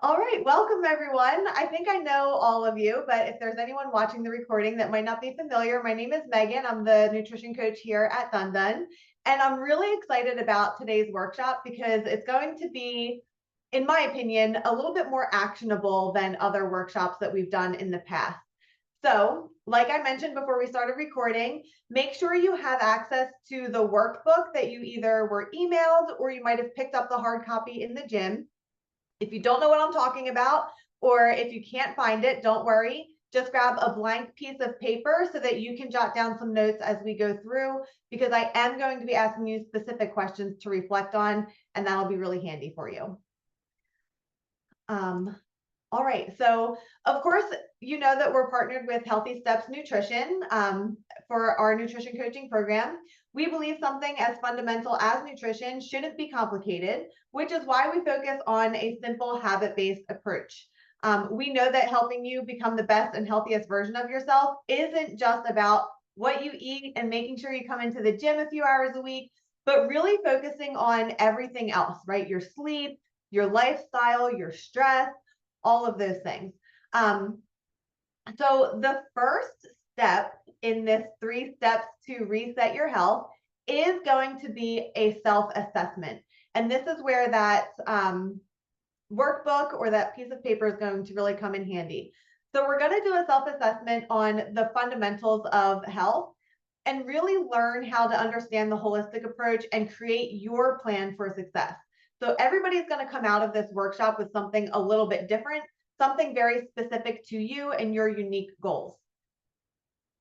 All right, welcome everyone. I think I know all of you, but if there's anyone watching the recording that might not be familiar, my name is Megan. I'm the nutrition coach here at Dundon, and I'm really excited about today's workshop because it's going to be, in my opinion, a little bit more actionable than other workshops that we've done in the past. So, like I mentioned before we started recording, make sure you have access to the workbook that you either were emailed or you might have picked up the hard copy in the gym. If you don't know what I'm talking about, or if you can't find it, don't worry. Just grab a blank piece of paper so that you can jot down some notes as we go through, because I am going to be asking you specific questions to reflect on, and that'll be really handy for you. All right, so of course, you know that we're partnered with Healthy Steps Nutrition for our nutrition coaching program. We believe something as fundamental as nutrition shouldn't be complicated, which is why we focus on a simple habit-based approach. We know that helping you become the best and healthiest version of yourself isn't just about what you eat and making sure you come into the gym a few hours a week, but really focusing on everything else, right? Your sleep, your lifestyle, your stress, all of those things. So the first step in this 3 steps to reset your health is going to be a self-assessment. And this is where that workbook or that piece of paper is going to really come in handy. So we're going to do a self-assessment on the fundamentals of health and really learn how to understand the holistic approach and create your plan for success. So everybody's going to come out of this workshop with something a little bit different, something very specific to you and your unique goals.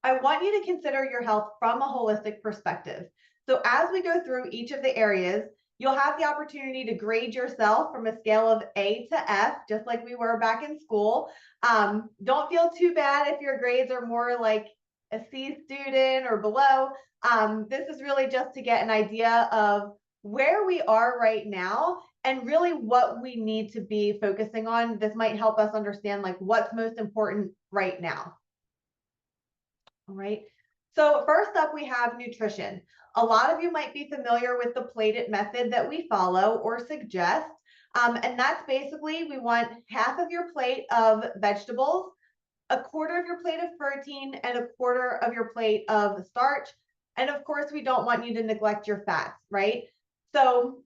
I want you to consider your health from a holistic perspective. So as we go through each of the areas, you'll have the opportunity to grade yourself from a scale of A to F, just like we were back in school. Don't feel too bad if your grades are more like a C student or below. This is really just to get an idea of where we are right now and really what we need to be focusing on. This might help us understand like what's most important right now. All right. So first up, we have nutrition. A lot of you might be familiar with the plated method that we follow or suggest. And that's basically, we want half of your plate of vegetables, a quarter of your plate of protein, and a quarter of your plate of starch. And of course, we don't want you to neglect your fats, right? So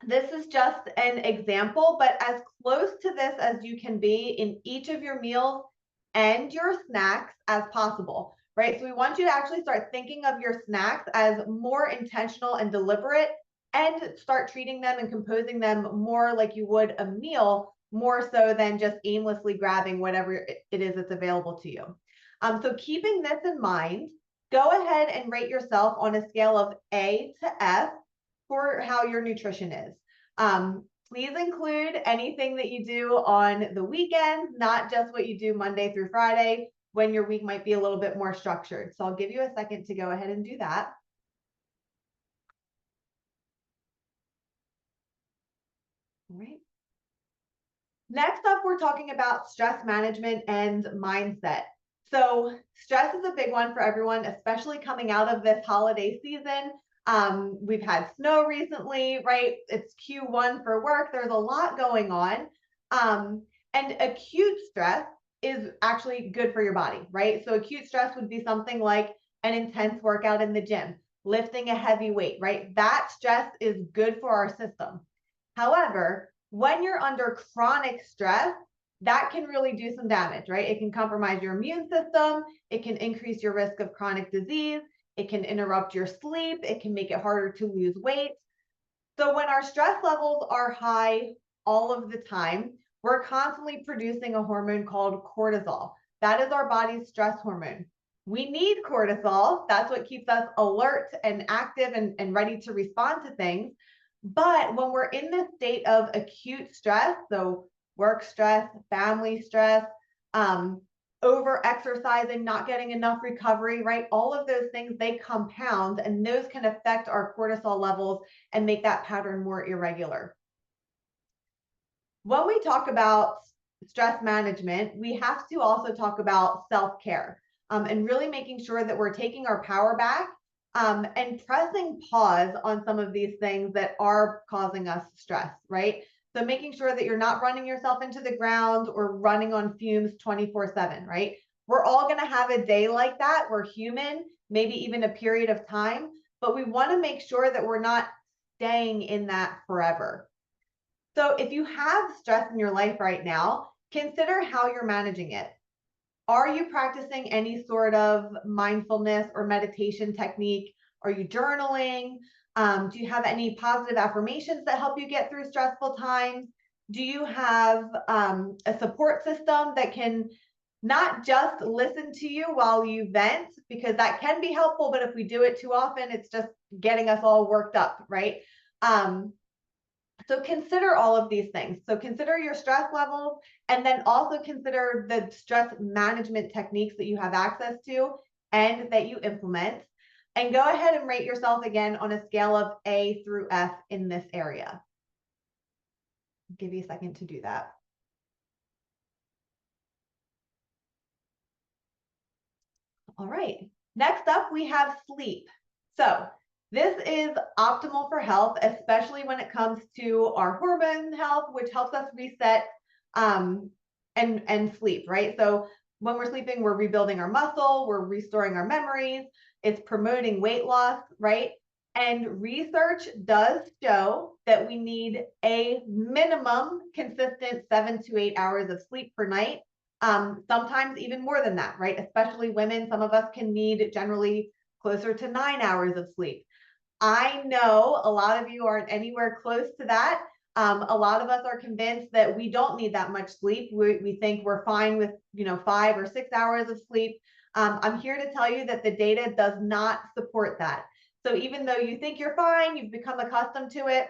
this is just an example, but as close to this as you can be in each of your meals and your snacks as possible, right? So we want you to actually start thinking of your snacks as more intentional and deliberate and start treating them and composing them more like you would a meal, more so than just aimlessly grabbing whatever it is that's available to you. So keeping this in mind, go ahead and rate yourself on a scale of A to F for how your nutrition is. Please include anything that you do on the weekends, not just what you do Monday through Friday when your week might be a little bit more structured. So I'll give you a second to go ahead and do that. All right. Next up, we're talking about stress management and mindset. So stress is a big one for everyone, especially coming out of this holiday season. We've had snow recently, right? It's Q1 for work. There's a lot going on. And acute stress is actually good for your body, right? So acute stress would be something like an intense workout in the gym, lifting a heavy weight, right? That stress is good for our system. However, when you're under chronic stress, that can really do some damage, right? It can compromise your immune system. It can increase your risk of chronic disease. It can interrupt your sleep. It can make it harder to lose weight. So when our stress levels are high all of the time, we're constantly producing a hormone called cortisol. That is our body's stress hormone. We need cortisol. That's what keeps us alert and active and ready to respond to things. But when we're in this state of acute stress, so work stress, family stress, over exercising, not getting enough recovery, right? All of those things, they compound and those can affect our cortisol levels and make that pattern more irregular. When we talk about stress management, we have to also talk about self-care and really making sure that we're taking our power back and pressing pause on some of these things that are causing us stress, right? So making sure that you're not running yourself into the ground or running on fumes 24/7, right? We're all going to have a day like that. We're human, maybe even a period of time, but we want to make sure that we're not staying in that forever. So if you have stress in your life right now, consider how you're managing it. Are you practicing any sort of mindfulness or meditation technique? Are you journaling? Do you have any positive affirmations that help you get through stressful times? Do you have a support system that can not just listen to you while you vent, because that can be helpful, but if we do it too often, it's just getting us all worked up, right? So consider all of these things. So consider your stress levels, and then also consider the stress management techniques that you have access to and that you implement. And go ahead and rate yourself again on a scale of A through F in this area. I'll give you a second to do that. All right. Next up, we have sleep. So this is optimal for health, especially when it comes to our hormone health, which helps us reset and sleep, right? So when we're sleeping, we're rebuilding our muscle, we're restoring our memories, it's promoting weight loss, right? And research does show that we need a minimum consistent 7 to 8 hours of sleep per night. Sometimes even more than that, right? Especially women, some of us can need generally closer to 9 hours of sleep. I know a lot of you aren't anywhere close to that. A lot of us are convinced that we don't need that much sleep. We think we're fine with 5 or 6 hours of sleep. I'm here to tell you that the data does not support that. So even though you think you're fine, you've become accustomed to it,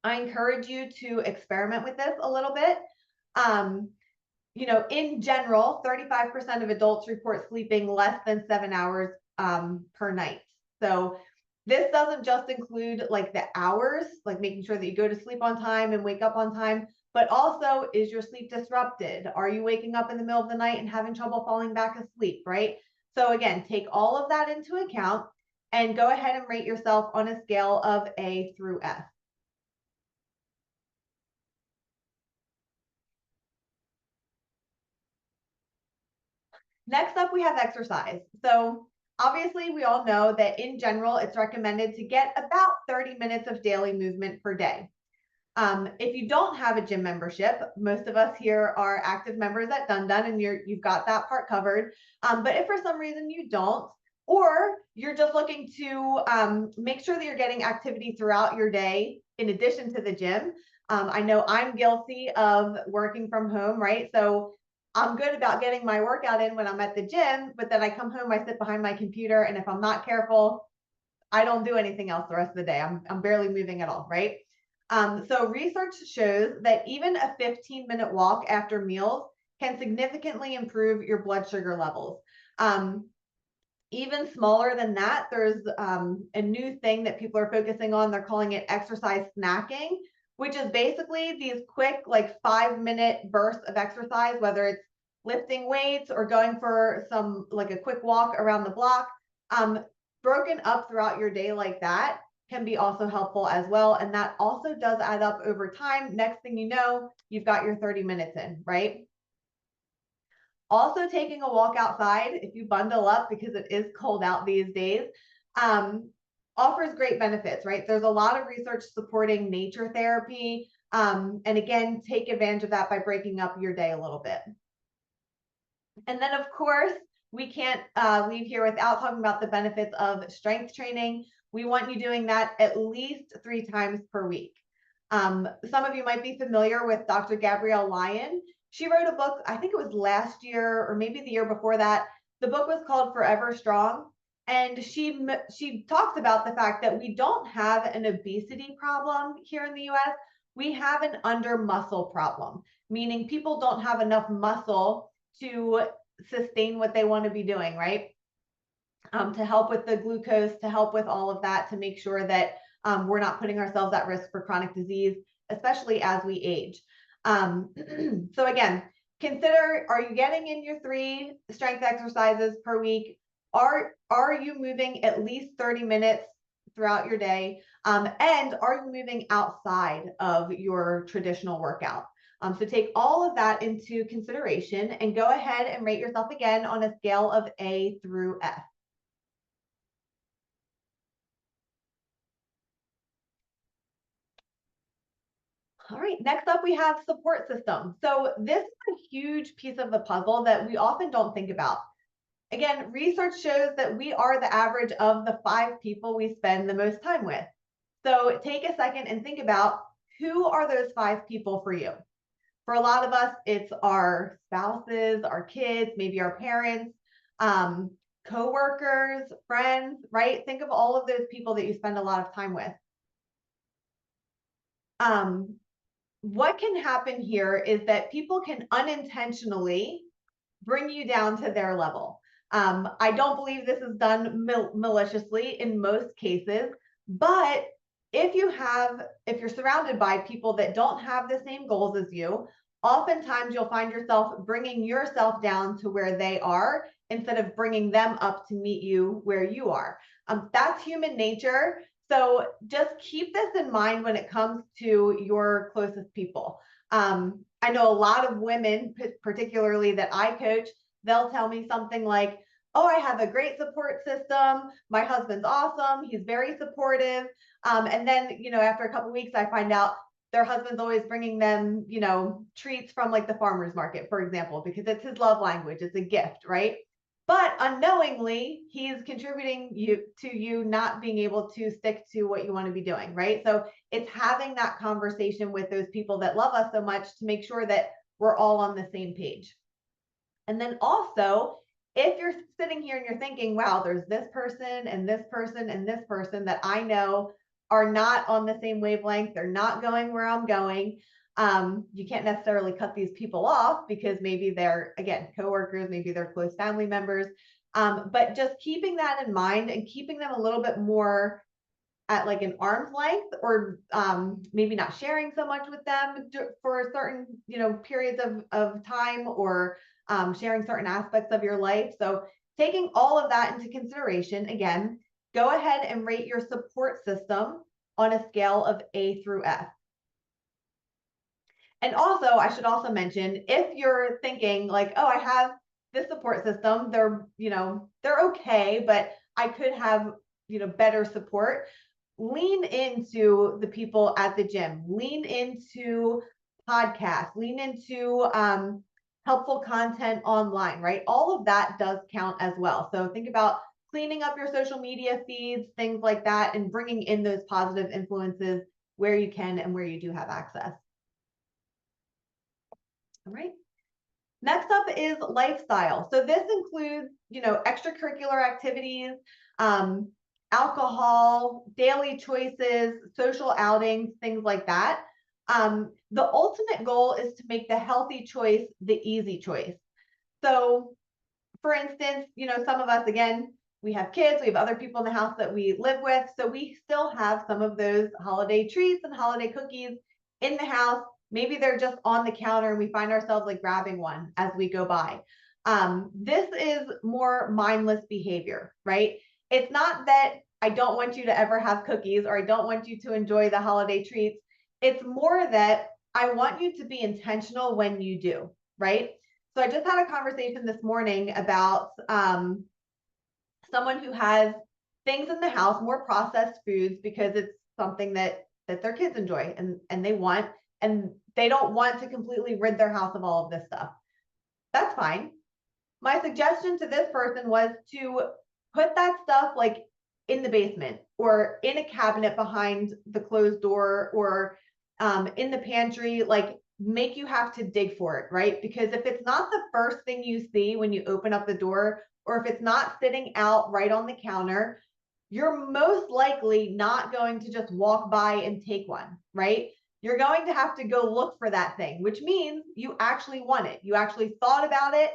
I encourage you to experiment with this a little bit. In general, 35% of adults report sleeping less than 7 hours per night. So this doesn't just include like the hours, like making sure that you go to sleep on time and wake up on time, but also, is your sleep disrupted? Are you waking up in the middle of the night and having trouble falling back asleep, right? So again, take all of that into account and go ahead and rate yourself on a scale of A through F. Next up, we have exercise. So obviously, we all know that in general, it's recommended to get about 30 minutes of daily movement per day. If you don't have a gym membership, most of us here are active members at Done Done, and you've got that part covered. But if for some reason you don't, or you're just looking to make sure that you're getting activity throughout your day in addition to the gym, I know I'm guilty of working from home, right? So I'm good about getting my workout in when I'm at the gym, but then I come home, I sit behind my computer, and if I'm not careful, I don't do anything else the rest of the day. I'm barely moving at all, right? So research shows that even a 15-minute walk after meals can significantly improve your blood sugar levels. Even smaller than that, there's a new thing that people are focusing on. They're calling it exercise snacking, which is basically these quick, like 5-minute bursts of exercise, whether it's lifting weights or going for some, like a quick walk around the block. Broken up throughout your day like that can be also helpful as well. And that also does add up over time. Next thing you know, you've got your 30 minutes in, right? Also taking a walk outside, if you bundle up because it is cold out these days, offers great benefits, right? There's a lot of research supporting nature therapy. And again, take advantage of that by breaking up your day a little bit. And then of course, we can't leave here without talking about the benefits of strength training. We want you doing that at least 3 times per week. Some of you might be familiar with Dr. Gabrielle Lyon. She wrote a book, I think it was last year or maybe the year before that. The book was called Forever Strong. And she talks about the fact that we don't have an obesity problem here in the US. We have an under muscle problem, meaning people don't have enough muscle to sustain what they want to be doing, right? To help with the glucose, to help with all of that, to make sure that we're not putting ourselves at risk for chronic disease, especially as we age. So again, consider, are you getting in your 3 strength exercises per week? Are you moving at least 30 minutes throughout your day? And are you moving outside of your traditional workout? So take all of that into consideration and go ahead and rate yourself again on a scale of A through F. All right, next up we have support system. So this is a huge piece of the puzzle that we often don't think about. Again, research shows that we are the average of the 5 people we spend the most time with. So take a second and think about, who are those 5 people for you? For a lot of us, it's our spouses, our kids, maybe our parents, coworkers, friends, right? Think of all of those people that you spend a lot of time with. What can happen here is that people can unintentionally bring you down to their level. I don't believe this is done maliciously in most cases, but if you're surrounded by people that don't have the same goals as you, oftentimes you'll find yourself bringing yourself down to where they are instead of bringing them up to meet you where you are. That's human nature. So just keep this in mind when it comes to your closest people. I know a lot of women, particularly that I coach, they'll tell me something like, oh, I have a great support system. My husband's awesome. He's very supportive. And then, after a couple of weeks, I find out their husband's always bringing them, treats from like the farmer's market, for example, because it's his love language. It's a gift, right? But unknowingly, he's contributing to you not being able to stick to what you want to be doing, right? So it's having that conversation with those people that love us so much to make sure that we're all on the same page. And then also, if you're sitting here and you're thinking, wow, there's this person and this person and this person that I know are not on the same wavelength, they're not going where I'm going. You can't necessarily cut these people off because maybe they're, again, coworkers, maybe they're close family members. But just keeping that in mind and keeping them a little bit more at like an arm's length, or maybe not sharing so much with them for certain, periods of time, or sharing certain aspects of your life. So taking all of that into consideration, again, go ahead and rate your support system on a scale of A through F. And also, I should also mention, if you're thinking like, oh, I have this support system, they're okay, but I could have, better support, lean into the people at the gym, lean into podcasts, lean into helpful content online, right? All of that does count as well. So think about cleaning up your social media feeds, things like that, and bringing in those positive influences where you can and where you do have access. All right. Next up is lifestyle. So this includes, extracurricular activities, alcohol, daily choices, social outings, things like that. The ultimate goal is to make the healthy choice the easy choice. So for instance, some of us, again, we have kids, we have other people in the house that we live with. So we still have some of those holiday treats and holiday cookies in the house. Maybe they're just on the counter and we find ourselves like grabbing one as we go by. This is more mindless behavior, right? It's not that I don't want you to ever have cookies or I don't want you to enjoy the holiday treats. It's more that I want you to be intentional when you do, right? So I just had a conversation this morning about someone who has things in the house, more processed foods, because it's something that their kids enjoy and they want, and they don't want to completely rid their house of all of this stuff. That's fine. My suggestion to this person was to put that stuff like in the basement or in a cabinet behind the closed door, or in the pantry, like make you have to dig for it, right? Because if it's not the first thing you see when you open up the door, or if it's not sitting out right on the counter, you're most likely not going to just walk by and take one, right? You're going to have to go look for that thing, which means you actually want it. You actually thought about it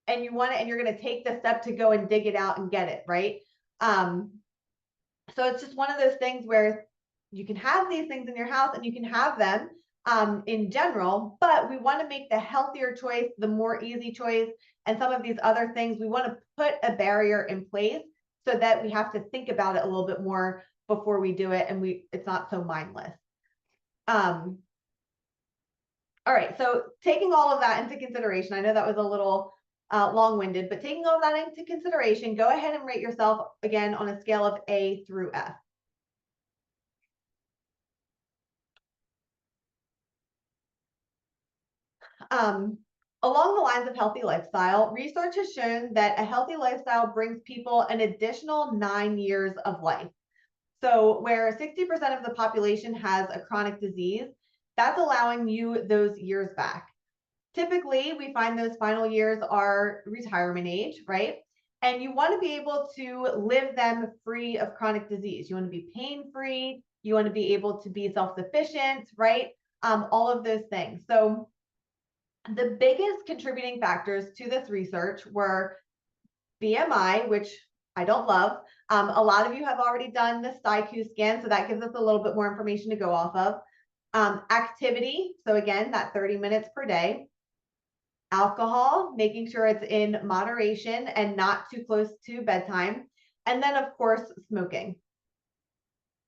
and you want it, and you're going to take the step to go and dig it out and get it, right? So it's just one of those things where you can have these things in your house and you can have them in general, but we want to make the healthier choice the more easy choice. And some of these other things, we want to put a barrier in place so that we have to think about it a little bit more before we do it, and it's not so mindless. All right, so taking all of that into consideration, I know that was a little long-winded, but taking all that into consideration, go ahead and rate yourself again on a scale of A through F. Along the lines of healthy lifestyle, research has shown that a healthy lifestyle brings people an additional 9 years of life. So where 60% of the population has a chronic disease, that's allowing you those years back. Typically, we find those final years are retirement age, right? And you want to be able to live them free of chronic disease. You want to be pain-free. You want to be able to be self-sufficient, right? All of those things. So the biggest contributing factors to this research were BMI, which I don't love. A lot of you have already done the STIQ scan, so that gives us a little bit more information to go off of. Activity, so again, that 30 minutes per day. Alcohol, making sure it's in moderation and not too close to bedtime. And then, of course, smoking.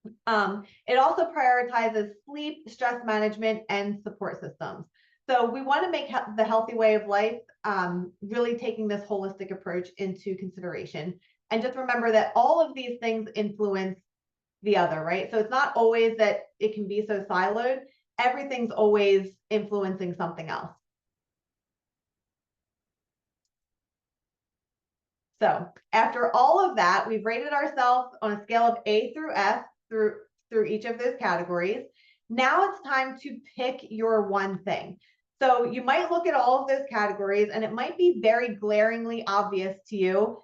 It also prioritizes sleep, stress management, and support systems. So we want to make the healthy way of life really taking this holistic approach into consideration. And just remember that all of these things influence the other, right? So it's not always that it can be so siloed. Everything's always influencing something else. So after all of that, we've rated ourselves on a scale of A through F through each of those categories. Now it's time to pick your one thing. So you might look at all of those categories and it might be very glaringly obvious to you,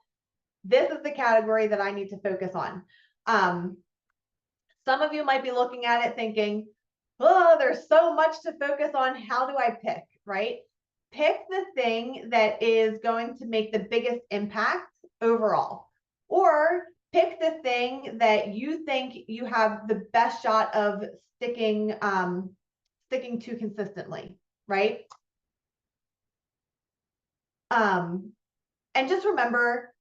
this is the category that I need to focus on. Some of you might be looking at it thinking, oh, there's so much to focus on. How do I pick, right? Pick the thing that is going to make the biggest impact overall, or pick the thing that you think you have the best shot of sticking to consistently, right? And just remember,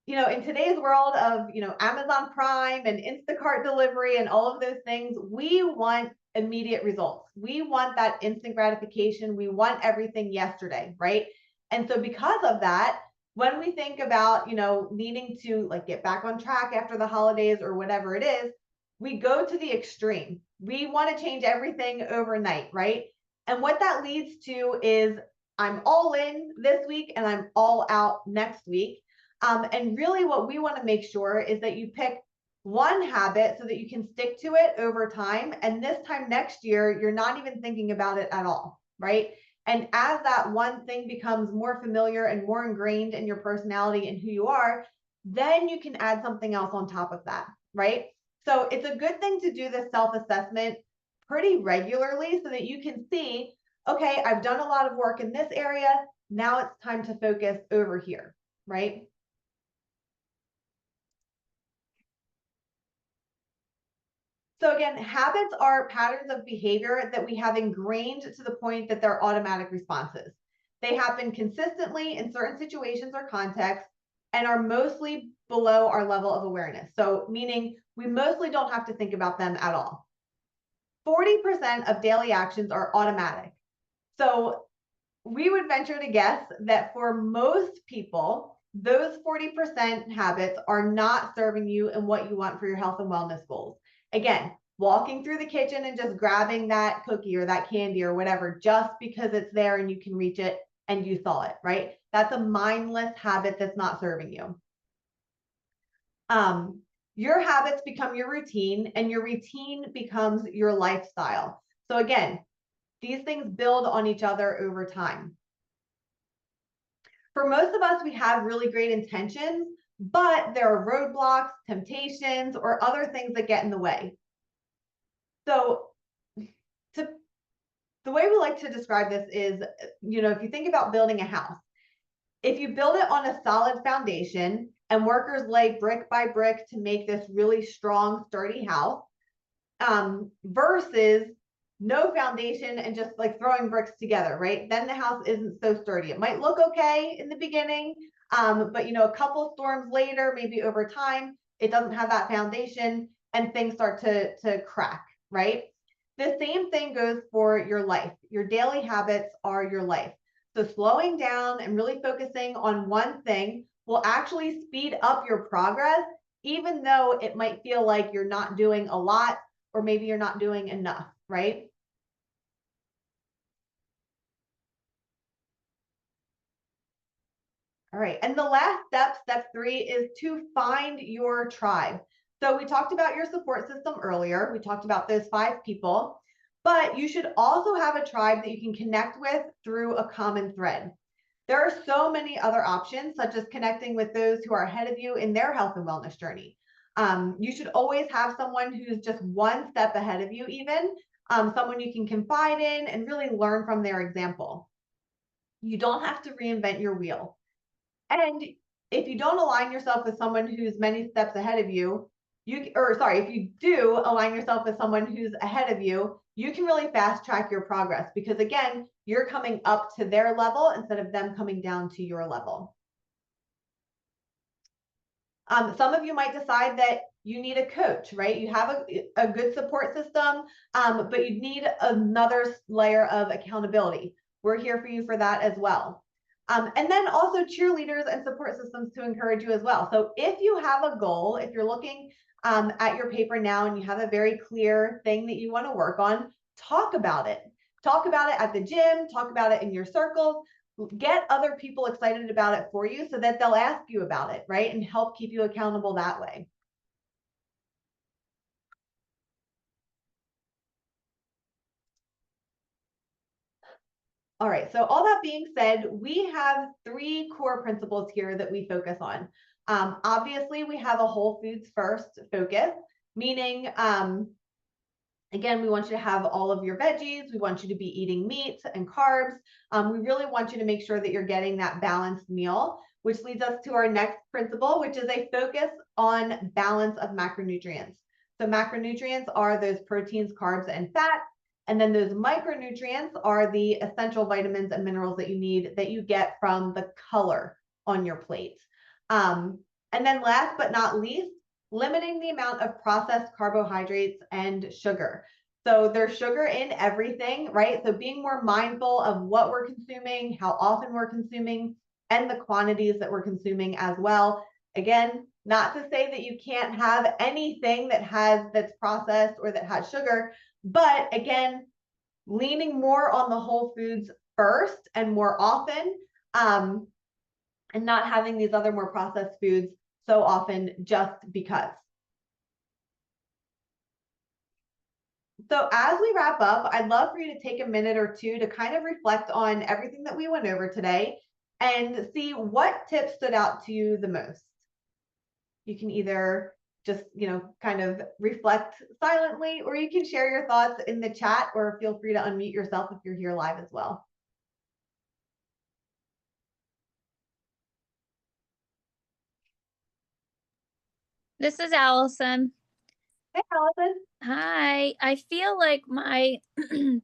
in today's world of, Amazon Prime and Instacart delivery and all of those things, we want immediate results. We want that instant gratification. We want everything yesterday, right? And so because of that, when we think about, needing to get back on track after the holidays or whatever it is, we go to the extreme. We want to change everything overnight, right? And what that leads to is I'm all in this week and I'm all out next week. And really what we want to make sure is that you pick one habit so that you can stick to it over time. And this time next year, you're not even thinking about it at all, right? And as that one thing becomes more familiar and more ingrained in your personality and who you are, then you can add something else on top of that, right? So it's a good thing to do this self-assessment pretty regularly so that you can see, okay, I've done a lot of work in this area. Now it's time to focus over here, right? So again, habits are patterns of behavior that we have ingrained to the point that they're automatic responses. They happen consistently in certain situations or contexts and are mostly below our level of awareness. So meaning we mostly don't have to think about them at all. 40% of daily actions are automatic. So we would venture to guess that for most people, those 40% habits are not serving you and what you want for your health and wellness goals. Again, walking through the kitchen and just grabbing that cookie or that candy or whatever, just because it's there and you can reach it and you saw it, right? That's a mindless habit that's not serving you. Your habits become your routine and your routine becomes your lifestyle. So again, these things build on each other over time. For most of us, we have really great intentions, but there are roadblocks, temptations, or other things that get in the way. So the way we like to describe this is, if you think about building a house, if you build it on a solid foundation and workers lay brick by brick to make this really strong, sturdy house, versus no foundation and just throwing bricks together, right? Then the house isn't so sturdy. It might look okay in the beginning, but a couple storms later, maybe over time, it doesn't have that foundation and things start to crack, right? The same thing goes for your life. Your daily habits are your life. So slowing down and really focusing on one thing will actually speed up your progress, even though it might feel like you're not doing a lot, or maybe you're not doing enough, right? All right, and the last step, step 3, is to find your tribe. So we talked about your support system earlier. We talked about those 5 people, but you should also have a tribe that you can connect with through a common thread. There are so many other options, such as connecting with those who are ahead of you in their health and wellness journey. You should always have someone who's just one step ahead of you, even someone you can confide in and really learn from their example. You don't have to reinvent your wheel. And if you don't align yourself with someone who's many steps ahead of you, if you do align yourself with someone who's ahead of you, you can really fast track your progress, because again, you're coming up to their level instead of them coming down to your level. Some of you might decide that you need a coach, right? You have a good support system, but you need another layer of accountability. We're here for you for that as well. And then also cheerleaders and support systems to encourage you as well. So if you have a goal, if you're looking at your paper now and you have a very clear thing that you want to work on, talk about it. Talk about it at the gym, talk about it in your circles, get other people excited about it for you so that they'll ask you about it, right? And help keep you accountable that way. All right, so all that being said, we have 3 core principles here that we focus on. Obviously, we have a whole foods first focus, meaning, again, we want you to have all of your veggies. We want you to be eating meat and carbs. We really want you to make sure that you're getting that balanced meal, which leads us to our next principle, which is a focus on balance of macronutrients. So macronutrients are those proteins, carbs, and fats. And then those micronutrients are the essential vitamins and minerals that you need, that you get from the color on your plate. And then last but not least, limiting the amount of processed carbohydrates and sugar. So there's sugar in everything, right? So being more mindful of what we're consuming, how often we're consuming, and the quantities that we're consuming as well. Again, not to say that you can't have anything that's processed or that has sugar, but again, leaning more on the whole foods first and more often, and not having these other more processed foods so often just because. So as we wrap up, I'd love for you to take a minute or two to kind of reflect on everything that we went over today and see what tips stood out to you the most. You can either just, kind of reflect silently, or you can share your thoughts in the chat, or feel free to unmute yourself if you're here live as well. This is Allison. Hey, Allison. Hi. I feel like my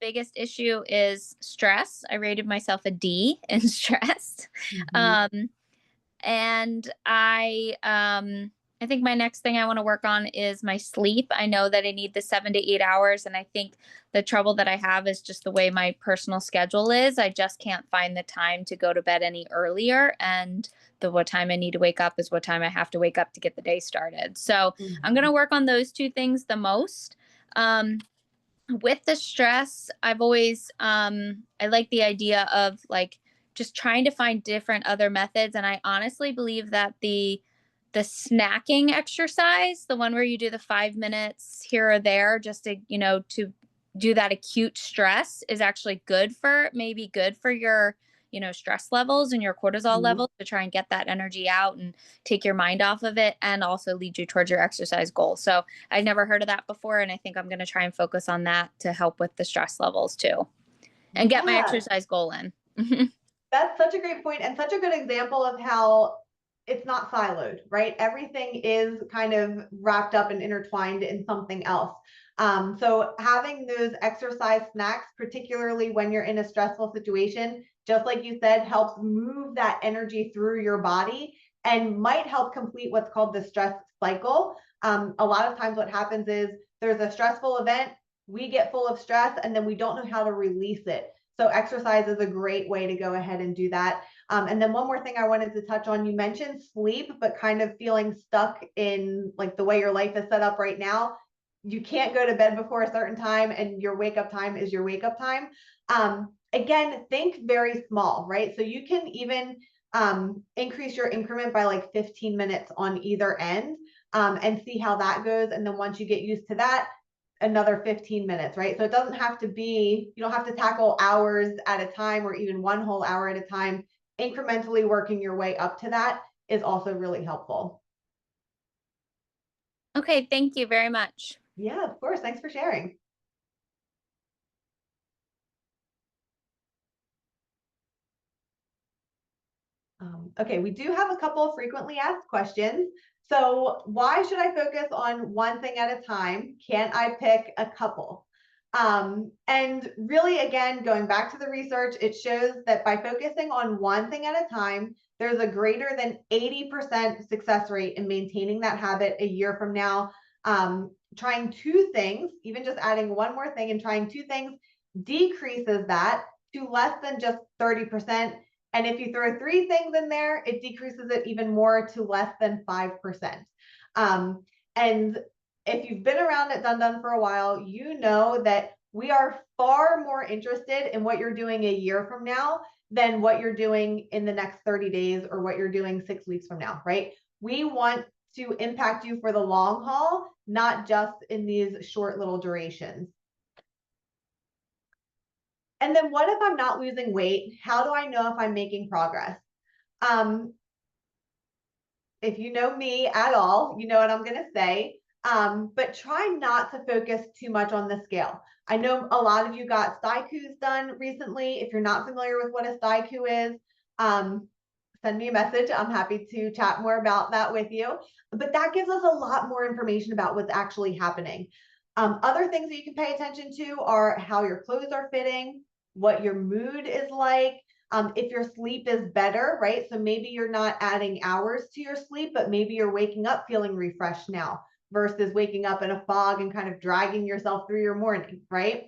biggest issue is stress. I rated myself a D in stress. Mm-hmm. And I think my next thing I want to work on is my sleep. I know that I need the 7 to 8 hours, and I think the trouble that I have is just the way my personal schedule is. I just can't find the time to go to bed any earlier, and what time I need to wake up is what time I have to wake up to get the day started. So I'm going to work on those 2 things the most. With the stress, I've always I like the idea of like just trying to find different other methods, and I honestly believe that the snacking exercise, the one where you do the 5 minutes here or there just to, to do that acute stress, is actually good for your, stress levels and your cortisol Mm-hmm. levels, to try and get that energy out and take your mind off of it, and also lead you towards your exercise goal. So I'd never heard of that before, and I think I'm going to try and focus on that to help with the stress levels too, and get my Yeah. exercise goal in. That's such a great point, and such a good example of how it's not siloed, right? Everything is kind of wrapped up and intertwined in something else. So having those exercise snacks, particularly when you're in a stressful situation, just like you said, helps move that energy through your body and might help complete what's called the stress cycle. A lot of times what happens is there's a stressful event, we get full of stress, and then we don't know how to release it. So exercise is a great way to go ahead and do that. And then one more thing I wanted to touch on, you mentioned sleep, but kind of feeling stuck in like the way your life is set up right now. You can't go to bed before a certain time and your wake up time is your wake up time. Again, think very small, right? So you can even increase your increment by like 15 minutes on either end and see how that goes. And then once you get used to that, another 15 minutes, right? So it doesn't have to be, you don't have to tackle hours at a time or even one whole hour at a time. Incrementally working your way up to that is also really helpful. Okay, thank you very much. Yeah, of course. Thanks for sharing. Okay, we do have a couple of frequently asked questions. So why should I focus on one thing at a time? Can't I pick a couple? And really, again, going back to the research, it shows that by focusing on one thing at a time, there's a greater than 80% success rate in maintaining that habit a year from now. Trying two things, even just adding one more thing and trying two things, decreases that to less than just 30%. And if you throw three things in there, it decreases it even more to less than 5%. And if you've been around at Done Done for a while, you know that we are far more interested in what you're doing a year from now than what you're doing in the next 30 days or what you're doing 6 weeks from now, right? We want to impact you for the long haul, not just in these short little durations. And then what if I'm not losing weight? How do I know if I'm making progress? If you know me at all, you know what I'm going to say. But try not to focus too much on the scale. I know a lot of you got STIKUs done recently. If you're not familiar with what a STIKU is, send me a message. I'm happy to chat more about that with you. But that gives us a lot more information about what's actually happening. Other things that you can pay attention to are how your clothes are fitting, what your mood is like, if your sleep is better, right? So maybe you're not adding hours to your sleep, but maybe you're waking up feeling refreshed now versus waking up in a fog and kind of dragging yourself through your morning, right?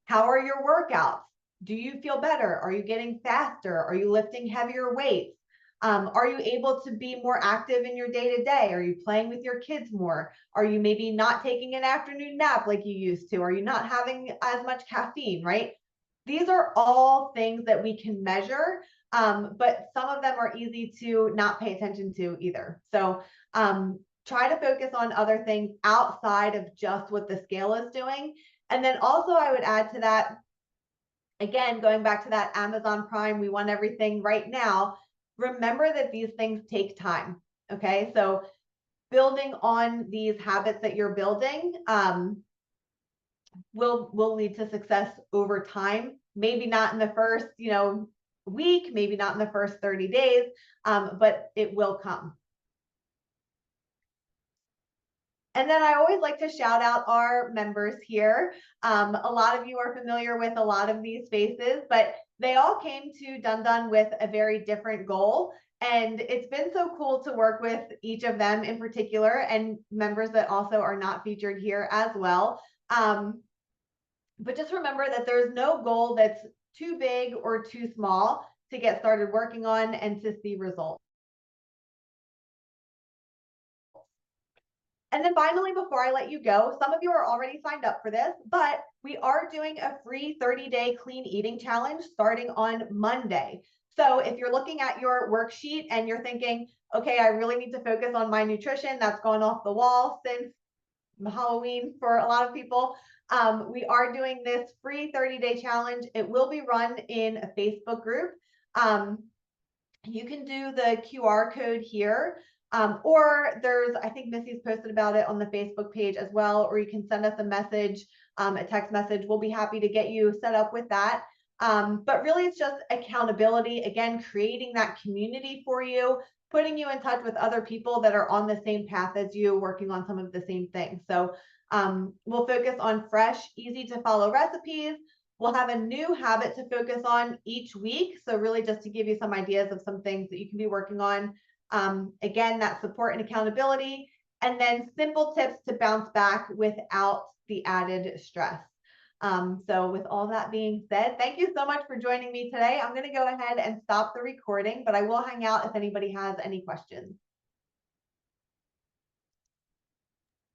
How are your workouts? Do you feel better? Are you getting faster? Are you lifting heavier weights? Are you able to be more active in your day to day? Are you playing with your kids more? Are you maybe not taking an afternoon nap like you used to? Are you not having as much caffeine, right? These are all things that we can measure, but some of them are easy to not pay attention to either. So try to focus on other things outside of just what the scale is doing. And then also I would add to that, again, going back to that Amazon Prime, we want everything right now. Remember that these things take time. Okay. So building on these habits that you're building will lead to success over time. Maybe not in the first, week, maybe not in the first 30 days, but it will come. And then I always like to shout out our members here. A lot of you are familiar with a lot of these faces, but they all came to Done Done with a very different goal. And it's been so cool to work with each of them in particular, and members that also are not featured here as well. But just remember that there's no goal that's too big or too small to get started working on and to see results. And then finally, before I let you go, some of you are already signed up for this, but we are doing a free 30-day clean eating challenge starting on Monday. So if you're looking at your worksheet and you're thinking, okay, I really need to focus on my nutrition, that's gone off the wall since Halloween for a lot of people, we are doing this free 30-day challenge. It will be run in a Facebook group. You can do the QR code here. Or there's, I think Missy's posted about it on the Facebook page as well, or you can send us a message, a text message. We'll be happy to get you set up with that. But really it's just accountability, again, creating that community for you, putting you in touch with other people that are on the same path as you, working on some of the same things. So we'll focus on fresh, easy to follow recipes. We'll have a new habit to focus on each week. So really just to give you some ideas of some things that you can be working on. Again, that support and accountability, and then simple tips to bounce back without the added stress. So with all that being said, thank you so much for joining me today. I'm going to go ahead and stop the recording, but I will hang out if anybody has any questions.